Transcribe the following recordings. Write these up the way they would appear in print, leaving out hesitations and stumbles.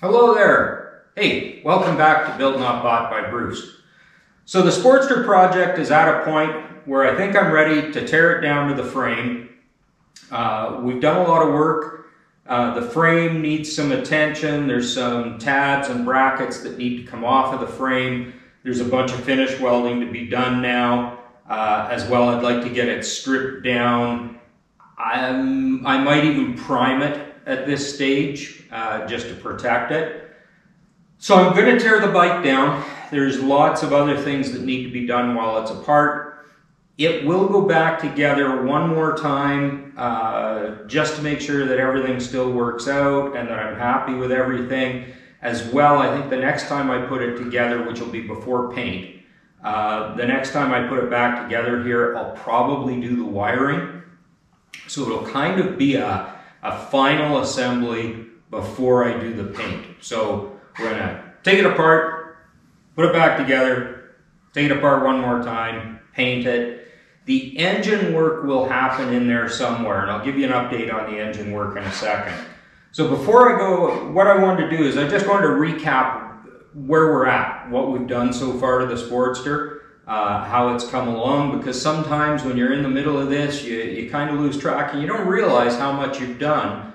Hello there. Hey, welcome back to Build Not Bought by Bruce. So the Sportster project is at a point where I think I'm ready to tear it down to the frame. We've done a lot of work. The frame needs some attention. There's some tabs and brackets that need to come off of the frame. There's a bunch of finish welding to be done now. As well, I'd like to get it stripped down. I might even prime it at this stage just to protect it. So I'm going to tear the bike down. There's lots of other things that need to be done while it's apart. It will go back together one more time just to make sure that everything still works out and that I'm happy with everything. As well, I think the next time I put it together, which will be before paint, the next time I put it back together here, I'll probably do the wiring. So it'll kind of be a final assembly before I do the paint. So we're gonna take it apart, put it back together, take it apart one more time, paint it. The engine work will happen in there somewhere, and I'll give you an update on the engine work in a second. So before I go, what I wanted to do is I just wanted to recap where we're at, what we've done so far to the Sportster, how it's come along, because sometimes when you're in the middle of this, you kind of lose track and you don't realize how much you've done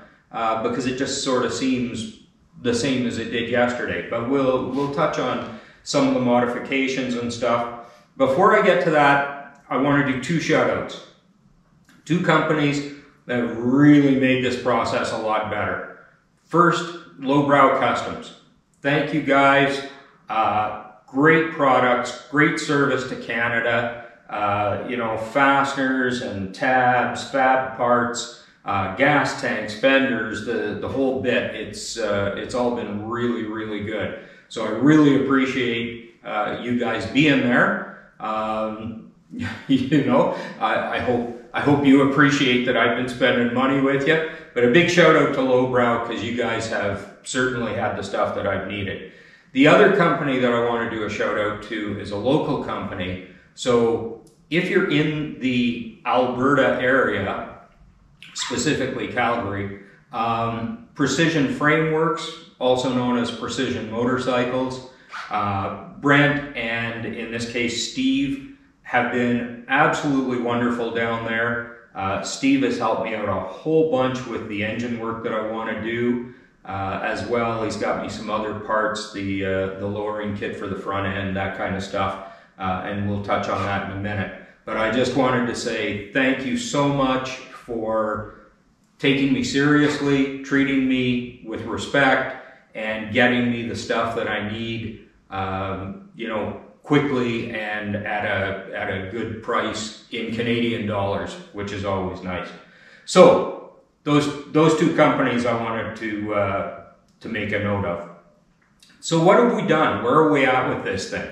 because it just sort of seems the same as it did yesterday. But we'll touch on some of the modifications and stuff. Before I get to that, I want to do two shout outs. Two companies that have really made this process a lot better. First, Lowbrow Customs. Thank you guys. Great products, great service to Canada. You know, fasteners and tabs, fab parts, gas tanks, fenders, the whole bit. It's all been really, really good. So I really appreciate you guys being there. You know, I hope you appreciate that I've been spending money with you. But a big shout out to Lowbrow, because you guys have certainly had the stuff that I've needed. The other company that I want to do a shout out to is a local company. So if you're in the Alberta area, specifically Calgary, Precision Frameworks, also known as Precision Motorcycles, Brent and in this case Steve have been absolutely wonderful down there. Steve has helped me out a whole bunch with the engine work that I want to do. As well, he's got me some other parts, the lowering kit for the front end, that kind of stuff, and we'll touch on that in a minute. But I just wanted to say thank you so much for taking me seriously, treating me with respect, and getting me the stuff that I need, you know, quickly and at a good price in Canadian dollars, which is always nice. So those two companies I wanted to make a note of. So what have we done? Where are we at with this thing?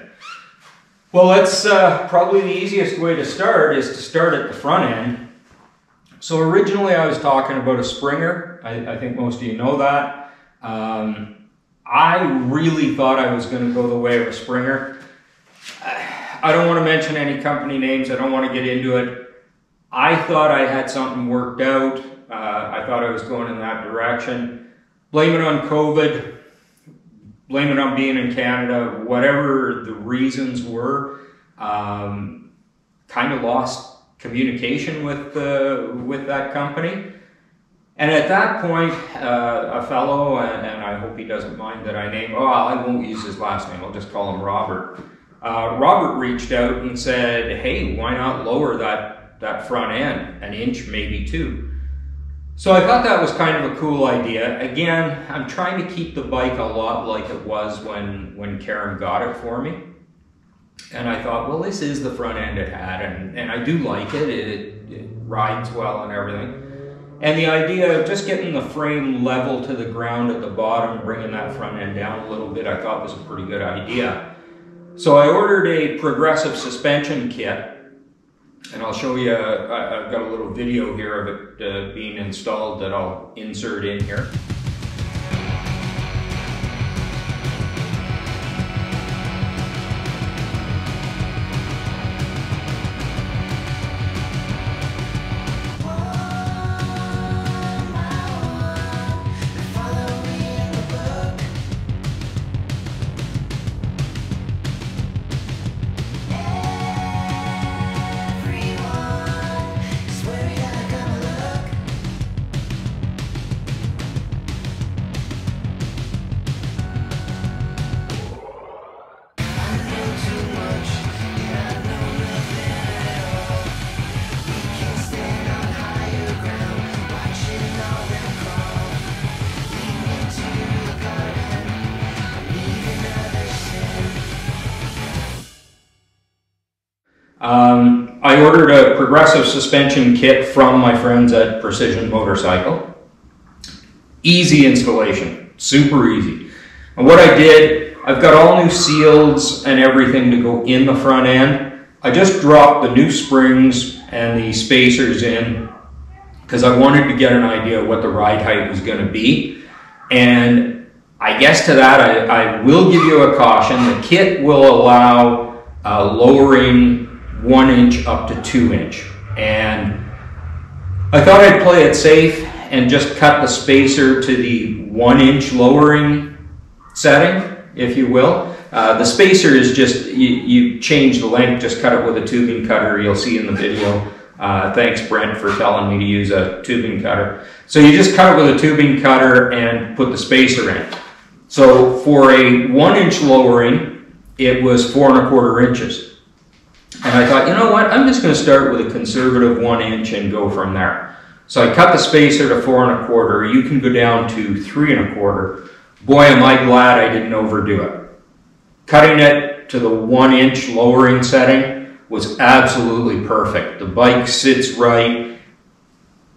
Well, let's probably the easiest way to start is to start at the front end. So originally I was talking about a Springer. I think most of you know that. I really thought I was going to go the way of a Springer. I don't want to mention any company names. I don't want to get into it. I thought I had something worked out. I thought I was going in that direction. Blame it on COVID, blame it on being in Canada, whatever the reasons were, kind of lost communication with that company. And at that point, a fellow, and I hope he doesn't mind that I name, I won't use his last name, I'll just call him Robert. Robert reached out and said, hey, why not lower that front end, an inch, maybe two? So I thought that was kind of a cool idea. Again, I'm trying to keep the bike a lot like it was when Karen got it for me. And I thought, well, this is the front end it had, and I do like it. It rides well and everything. And the idea of just getting the frame level to the ground at the bottom, bringing that front end down a little bit, I thought was a pretty good idea. So I ordered a progressive suspension kit. And I'll show you, I've got a little video here of it being installed that I'll insert in here. I ordered a progressive suspension kit from my friends at Precision Motorcycle. Easy installation, super easy. And what I did, I've got all new seals and everything to go in the front end. I just dropped the new springs and the spacers in because I wanted to get an idea of what the ride height was going to be. And I guess to that, I will give you a caution. The kit will allow lowering 1 inch up to 2 inch. And I thought I'd play it safe and just cut the spacer to the 1 inch lowering setting, if you will. The spacer is just, you change the length, just cut it with a tubing cutter, you'll see in the video. Thanks Brent for telling me to use a tubing cutter. So you just cut it with a tubing cutter and put the spacer in. So for a 1 inch lowering, it was 4 1/4 inches. And I thought, you know what, I'm just going to start with a conservative 1 inch and go from there. So I cut the spacer to 4 1/4. You can go down to 3 1/4. Boy, am I glad I didn't overdo it. Cutting it to the 1 inch lowering setting was absolutely perfect. The bike sits right.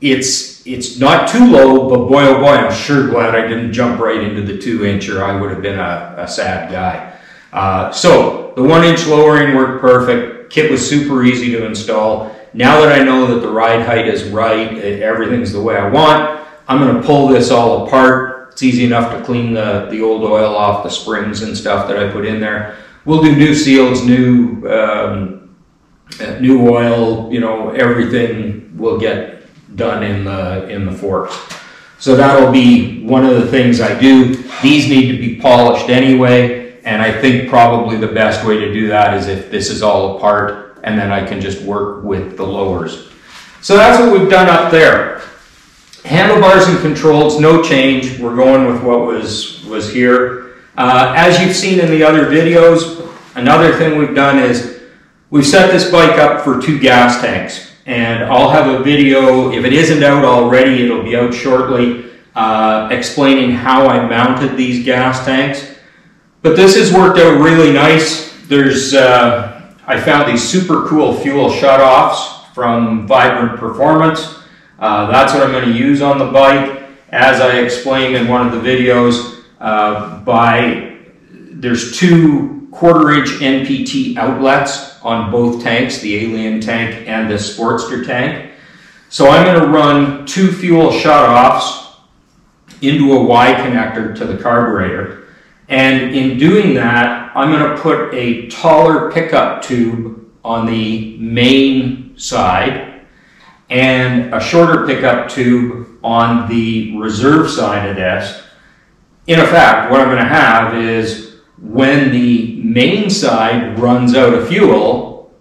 It's not too low, but boy, oh boy, I'm sure glad I didn't jump right into the 2 inch or I would have been a sad guy. So the 1 inch lowering worked perfect. Kit was super easy to install. Now that I know that the ride height is right, everything's the way I want, I'm going to pull this all apart. It's easy enough to clean the old oil off the springs and stuff that I put in there. We'll do new seals, new oil, you know, everything will get done in the forks. So that'll be one of the things I do. These need to be polished anyway. And I think probably the best way to do that is if this is all apart, and then I can just work with the lowers. So that's what we've done up there. Handlebars and controls, no change. We're going with what was here. As you've seen in the other videos, another thing we've done is we've set this bike up for 2 gas tanks. And I'll have a video, if it isn't out already, it'll be out shortly, explaining how I mounted these gas tanks. But this has worked out really nice. There's, I found these super cool fuel shutoffs from Vibrant Performance. That's what I'm going to use on the bike. As I explained in one of the videos, there's 2 1/4 inch NPT outlets on both tanks, the Alien tank and the Sportster tank. So I'm going to run 2 fuel shutoffs into a Y connector to the carburetor. And in doing that, I'm going to put a taller pickup tube on the main side and a shorter pickup tube on the reserve side of this. In effect, what I'm going to have is when the main side runs out of fuel,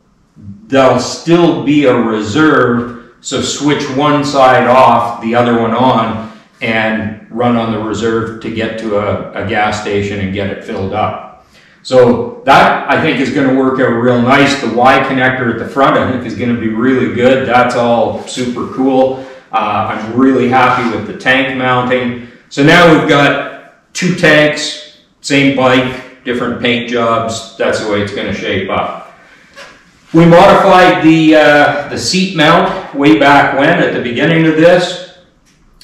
there'll still be a reserve, so switch one side off, the other one on, and run on the reserve to get to a gas station and get it filled up. So that I think is going to work out real nice. The Y connector at the front I think is going to be really good. That's all super cool. I'm really happy with the tank mounting. So now we've got 2 tanks, same bike, different paint jobs. That's the way it's going to shape up. We modified the seat mount way back when at the beginning of this.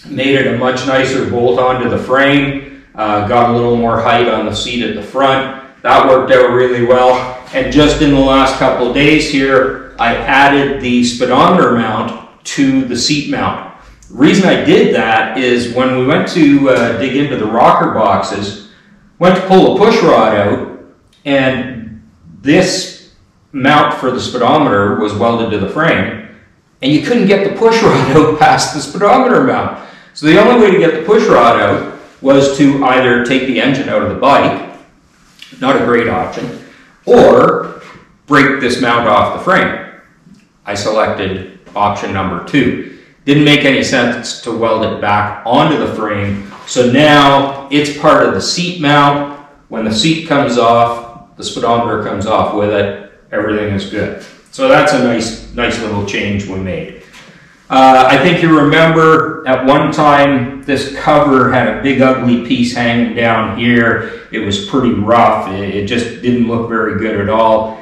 Made it a much nicer bolt onto the frame, got a little more height on the seat at the front. That worked out really well. And just in the last couple of days here, I added the speedometer mount to the seat mount. The reason I did that is when we went to dig into the rocker boxes, went to pull a push rod out, and this mount for the speedometer was welded to the frame, and you couldn't get the push rod out past the speedometer mount. So the only way to get the push rod out was to either take the engine out of the bike, not a great option, or break this mount off the frame. I selected option number 2. Didn't make any sense to weld it back onto the frame, so now it's part of the seat mount. When the seat comes off, the speedometer comes off with it, everything is good. So that's a nice little change we made. I think you remember at one time this cover had a big ugly piece hanging down here. It was pretty rough. It just didn't look very good at all.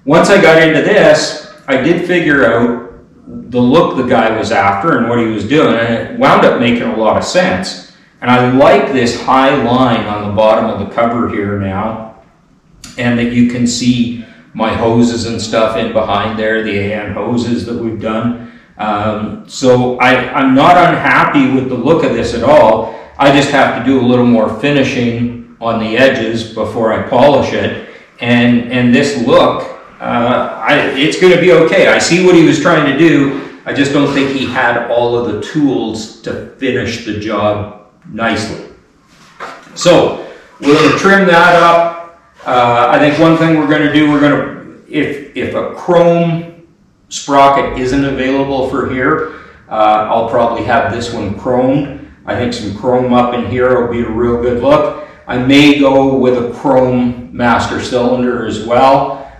Once I got into this, I did figure out the look the guy was after and what he was doing, and it wound up making a lot of sense. And I like this high line on the bottom of the cover here now, and that you can see my hoses and stuff in behind there, the AN hoses that we've done. So I'm not unhappy with the look of this at all. I just have to do a little more finishing on the edges before I polish it. And this look, it's going to be okay. I see what he was trying to do. I just don't think he had all of the tools to finish the job nicely. So we're going to trim that up. I think one thing we're going to do, if a chrome sprocket isn't available for here, I'll probably have this one chromed. I think some chrome up in here will be a real good look. I may go with a chrome master cylinder as well.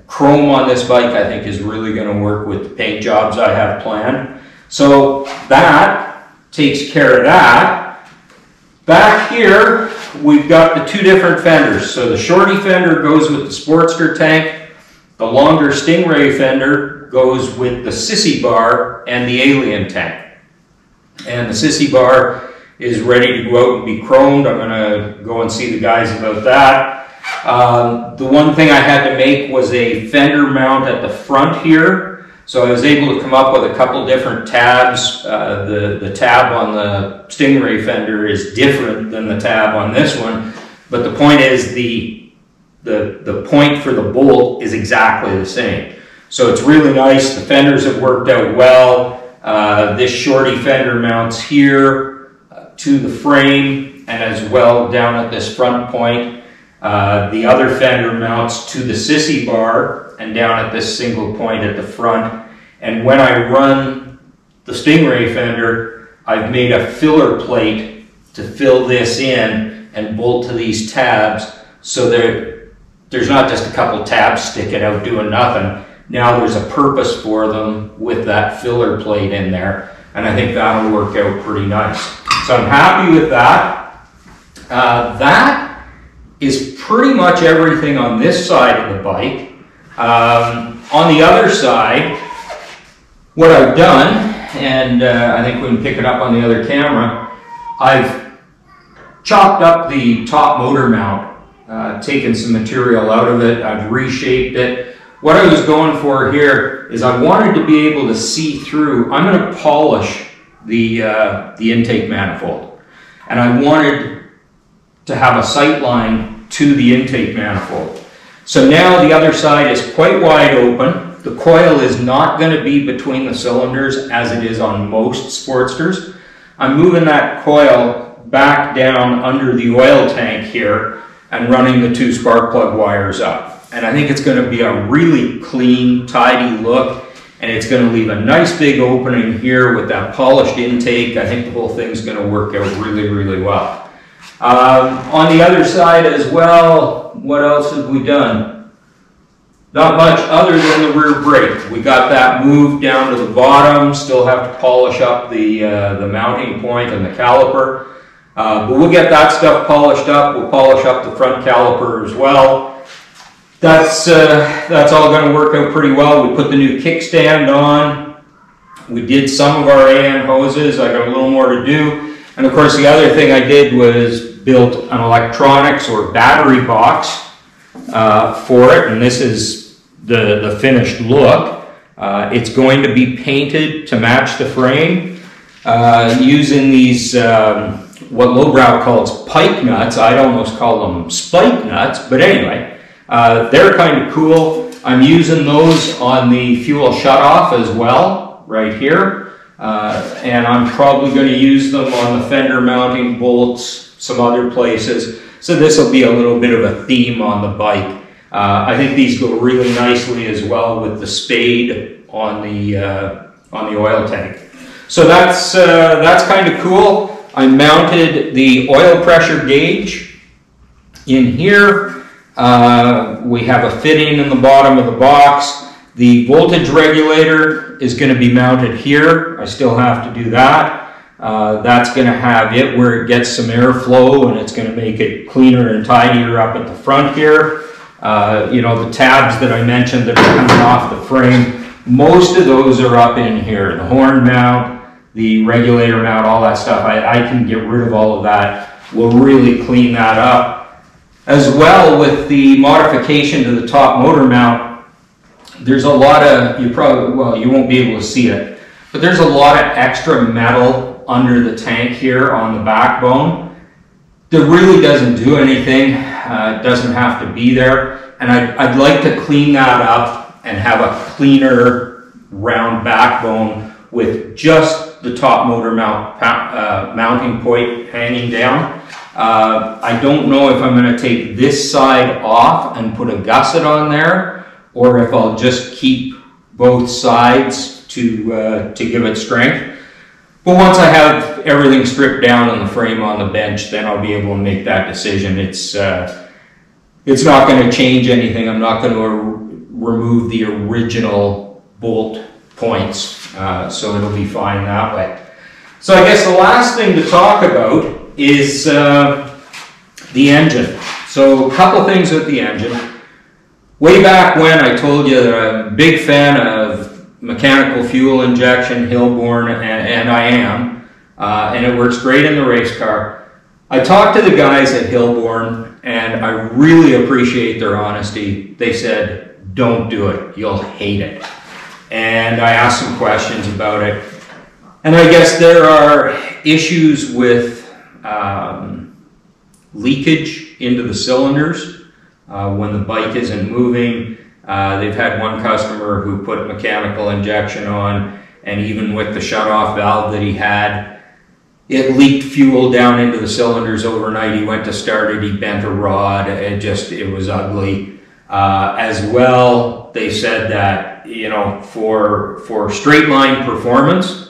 Chrome on this bike I think is really going to work with the paint jobs I have planned. So that takes care of that. Back here we've got the two different fenders. So the shorty fender goes with the Sportster tank. The longer Stingray fender goes with the Sissy bar and the Alien tank. And the Sissy bar is ready to go out and be chromed. I'm going to go and see the guys about that. The one thing I had to make was a fender mount at the front here. So I was able to come up with a couple different tabs. The tab on the Stingray fender is different than the tab on this one. But the point is the point for the bolt is exactly the same. So it's really nice. The fenders have worked out well. This shorty fender mounts here to the frame and as well down at this front point. The other fender mounts to the Sissy bar and down at this single point at the front. And when I run the Stingray fender, I've made a filler plate to fill this in and bolt to these tabs, so there's not just a couple tabs sticking out doing nothing. Now there's a purpose for them with that filler plate in there, and I think that'll work out pretty nice. So I'm happy with that. That is pretty much everything on this side of the bike. On the other side, what I've done, and I think we can pick it up on the other camera, I've chopped up the top motor mount, taken some material out of it, I've reshaped it. What I was going for here is I wanted to be able to see through. I'm going to polish the intake manifold, and I wanted to have a sight line to the intake manifold. So now the other side is quite wide open. The coil is not going to be between the cylinders as it is on most Sportsters. I'm moving that coil back down under the oil tank here and running the two spark plug wires up. And I think it's going to be a really clean, tidy look, and it's going to leave a nice big opening here with that polished intake. I think the whole thing's going to work out really, really well. On the other side as well, what else have we done? Not much other than the rear brake. We got that moved down to the bottom, still have to polish up the mounting point and the caliper. But we'll get that stuff polished up. We'll polish up the front caliper as well. That's all going to work out pretty well. We put the new kickstand on. We did some of our AN hoses. I got a little more to do. And of course the other thing I did was built an electronics or battery box for it. And this is the finished look. It's going to be painted to match the frame using these what lowbrow calls pike nuts. I'd almost call them spike nuts, but anyway. They're kind of cool. I'm using those on the fuel shutoff as well, right here. And I'm probably going to use them on the fender mounting bolts, some other places. So this will be a little bit of a theme on the bike. I think these go really nicely as well with the spade on the oil tank. So that's kind of cool. I mounted the oil pressure gauge in here. We have a fitting in the bottom of the box. The voltage regulator is going to be mounted here. I still have to do that. That's going to have it where it gets some airflow, and it's going to make it cleaner and tidier up at the front here. You know, the tabs that I mentioned that are coming off the frame, most of those are up in here. The horn mount, the regulator mount, all that stuff. I can get rid of all of that. We'll really clean that up. As well, with the modification to the top motor mount, there's a lot of, you won't be able to see it, but there's a lot of extra metal under the tank here on the backbone that really doesn't do anything. It doesn't have to be there. And I'd like to clean that up and have a cleaner round backbone with just the top motor mount mounting point hanging down. I don't know if I'm going to take this side off and put a gusset on there, or if I'll just keep both sides to give it strength. But once I have everything stripped down on the frame on the bench, then I'll be able to make that decision. It's not going to change anything. I'm not going to remove the original bolt points, so it'll be fine that way. So I guess the last thing to talk about is the engine. So a couple things with the engine. Way back when I told you that I'm a big fan of mechanical fuel injection, Hillborn, and I am, and it works great in the race car. I talked to the guys at Hillborn, and I really appreciate their honesty. They said, don't do it, you'll hate it. And I asked some questions about it. And I guess there are issues with leakage into the cylinders when the bike isn't moving. They've had one customer who put mechanical injection on, and even with the shutoff valve that he had, it leaked fuel down into the cylinders overnight. He went to start it, he bent a rod, it was ugly. As well, they said that, you know, for straight line performance,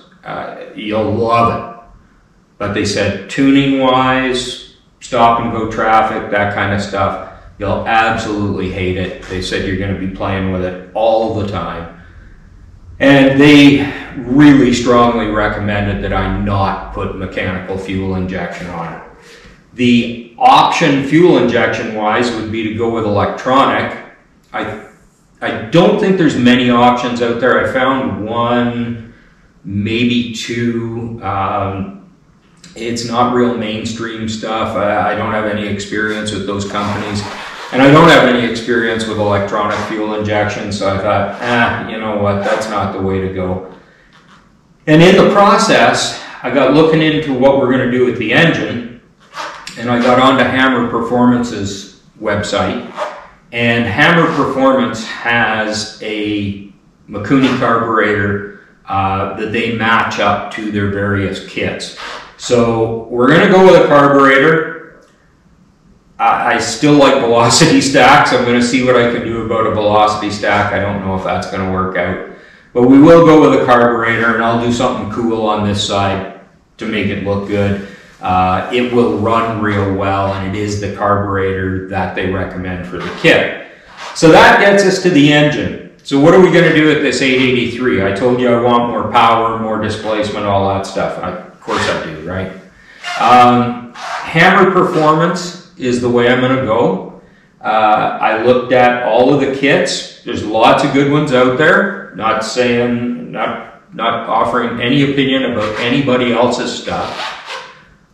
you'll love it. But they said tuning wise, stop and go traffic, that kind of stuff, you'll absolutely hate it. They said you're going to be playing with it all the time. And they really strongly recommended that I not put mechanical fuel injection on it. The option fuel injection wise would be to go with electronic. I don't think there's many options out there. I found one, maybe two. It's not real mainstream stuff. I don't have any experience with those companies. And I don't have any experience with electronic fuel injection, so I thought, you know what, that's not the way to go. And in the process, I got looking into what we're going to do with the engine, and I got onto Hammer Performance's website. And Hammer Performance has a Mikuni carburetor that they match up to their various kits. So we're going to go with a carburetor. I still like velocity stacks. I'm going to see what I can do about a velocity stack. I don't know if that's going to work out. But we will go with a carburetor, and I'll do something cool on this side to make it look good. It will run real well, and it is the carburetor that they recommend for the kit. So that gets us to the engine. So what are we going to do with this 883? I told you I want more power, more displacement, all that stuff. Of course I do, right? Hammer Performance is the way I'm going to go. I looked at all of the kits. There's lots of good ones out there. Not offering any opinion about anybody else's stuff.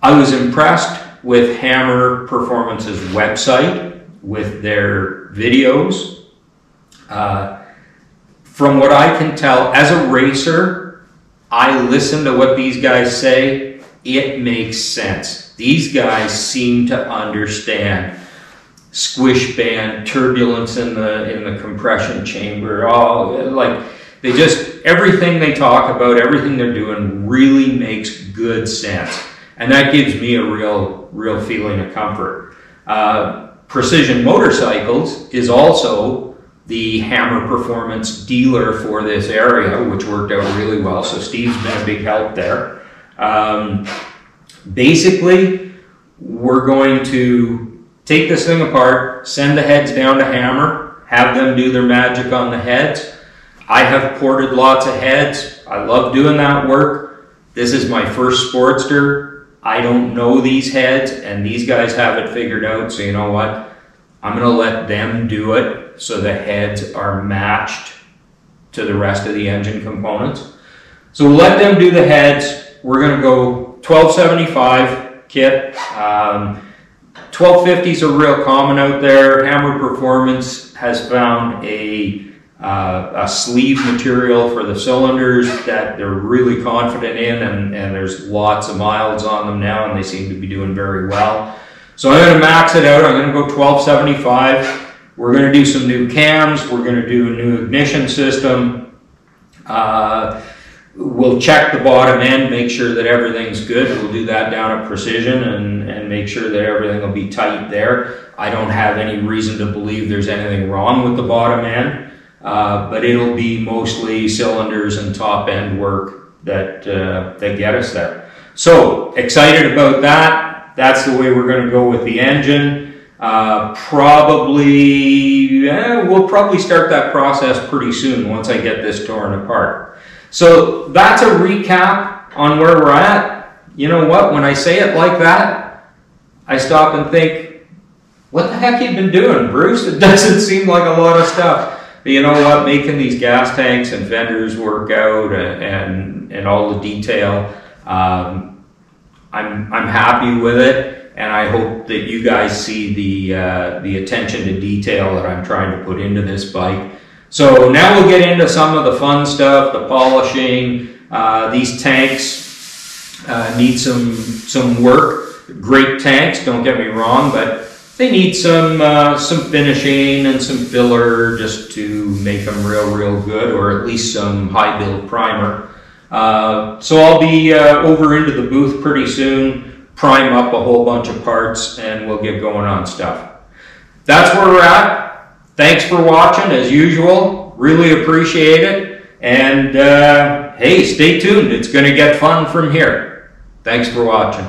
I was impressed with Hammer Performance's website, with their videos. From what I can tell, as a racer, I listen to what these guys say. It makes sense. These guys seem to understand squish band, turbulence in the compression chamber, everything they talk about, everything they're doing really makes good sense. And that gives me a real feeling of comfort. Precision Motorcycles is also the Hammer Performance dealer for this area, which worked out really well. So Steve's been a big help there. Basically, we're going to take this thing apart, send the heads down to Hammer, have them do their magic on the heads. I have ported lots of heads. I love doing that work. This is my first Sportster. I don't know these heads, and these guys have it figured out, so you know what? I'm going to let them do it so the heads are matched to the rest of the engine components. So we'll let them do the heads. We're going to go 1275 kit. 1250s are real common out there. Hammer Performance has found a sleeve material for the cylinders that they're really confident in, and there's lots of miles on them now, and they seem to be doing very well. So I'm going to max it out. I'm going to go 1275. We're going to do some new cams. We're going to do a new ignition system. We'll check the bottom end, make sure that everything's good. We'll do that down at Precision and make sure that everything will be tight there. I don't have any reason to believe there's anything wrong with the bottom end, but it'll be mostly cylinders and top end work that get us there. So excited about that. That's the way we're going to go with the engine. We'll probably start that process pretty soon once I get this torn apart. So that's a recap on where we're at. You know what? When I say it like that, I stop and think, what the heck have you been doing, Bruce? It doesn't seem like a lot of stuff. But you know what? Making these gas tanks and fenders work out and all the detail. I'm happy with it, and I hope that you guys see the attention to detail that I'm trying to put into this bike. So now we'll get into some of the fun stuff, the polishing. These tanks need some work. Great tanks, don't get me wrong, but they need some finishing and some filler just to make them real good, or at least some high build primer. So I'll be over into the booth pretty soon, prime up a whole bunch of parts, and we'll get going on stuff. That's where we're at. Thanks for watching, as usual. Really appreciate it. And hey, stay tuned. It's going to get fun from here. Thanks for watching.